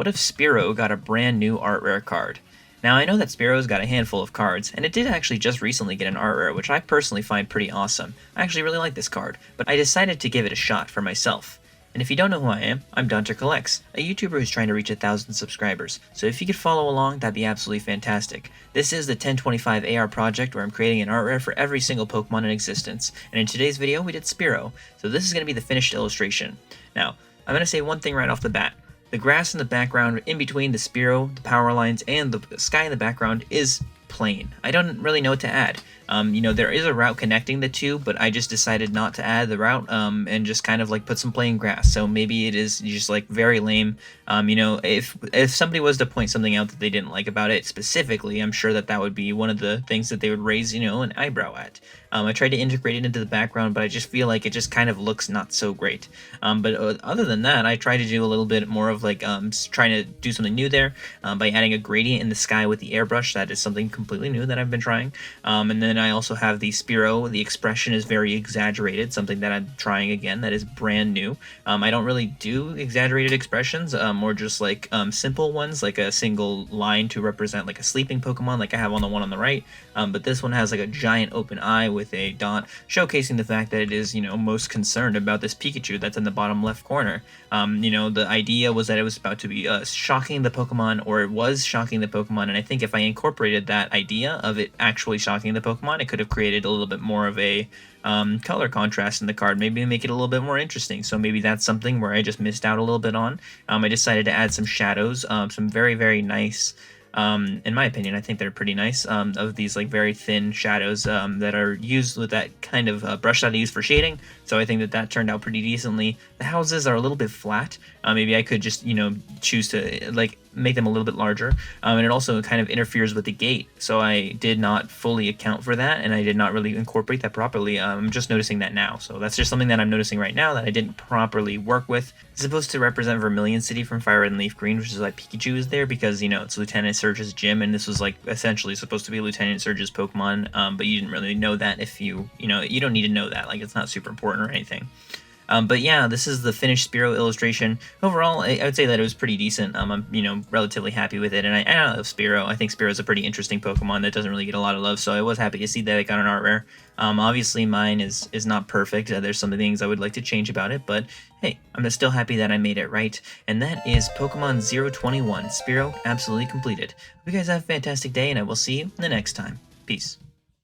what if Spearow got a brand new art rare card? Now, I know that Spearow's got a handful of cards, and it did actually just recently get an art rare, which I personally find pretty awesome. I actually really like this card, but I decided to give it a shot for myself. And if you don't know who I am, I'm Dunter Collects, a YouTuber who's trying to reach 1,000 subscribers, so if you could follow along, that'd be absolutely fantastic. This is the 1025 AR project where I'm creating an art rare for every single Pokemon in existence, and in today's video we did Spearow, so this is going to be the finished illustration. Now, I'm going to say one thing right off the bat. The grass in the background, in between the Spearow, the power lines, and the sky in the background is plain. I don't really know what to add. There is a route connecting the two, but I just decided not to add the route and just kind of like put some plain grass. So maybe it is just like very lame. If somebody was to point something out that they didn't like about it specifically, I'm sure that that would be one of the things that they would raise, an eyebrow at. I tried to integrate it into the background, but I just feel like it just kind of looks not so great. But other than that, I tried to do a little bit more of like trying to do something new there by adding a gradient in the sky with the airbrush. That is something completely new that I've been trying. And then I also have the Spearow. The expression is very exaggerated, something that I'm trying again that is brand new. I don't really do exaggerated expressions, more just like simple ones, like a single line to represent like a sleeping Pokemon like I have on the one on the right. But this one has like a giant open eye with a dot, showcasing the fact that it is, most concerned about this Pikachu that's in the bottom left corner. The idea was that it was about to be shocking the Pokemon, or it was shocking the Pokemon, and I think if I incorporated that idea of it actually shocking the Pokemon, it could have created a little bit more of a color contrast in the card, maybe make it a little bit more interesting. So maybe that's something where I just missed out a little bit on. I decided to add some shadows, some very, very nice, in my opinion, I think they're pretty nice, of these like very thin shadows that are used with that kind of brush that I use for shading. So I think that that turned out pretty decently. The houses are a little bit flat. Maybe I could just, choose to like make them a little bit larger. And it also kind of interferes with the gate. So I did not fully account for that, and I did not really incorporate that properly. I'm just noticing that now. So that's just something that I'm noticing right now that I didn't properly work with. It's supposed to represent Vermilion City from Fire Red and Leaf Green, which is why Pikachu is there, because, it's Lieutenant Surge's gym, and this was like essentially supposed to be Lieutenant Surge's Pokemon, but you didn't really know that if you don't need to know that. Like, it's not super important or anything. But yeah, this is the finished Spearow illustration. Overall, I would say that it was pretty decent. I'm, relatively happy with it, and I love Spearow. I think Spearow is a pretty interesting Pokemon that doesn't really get a lot of love, so I was happy to see that it got an art rare. Obviously, mine is not perfect. There's some things I would like to change about it, but hey, I'm still happy that I made it right. And that is Pokemon 021, Spearow absolutely completed. Hope you guys have a fantastic day, and I will see you the next time. Peace.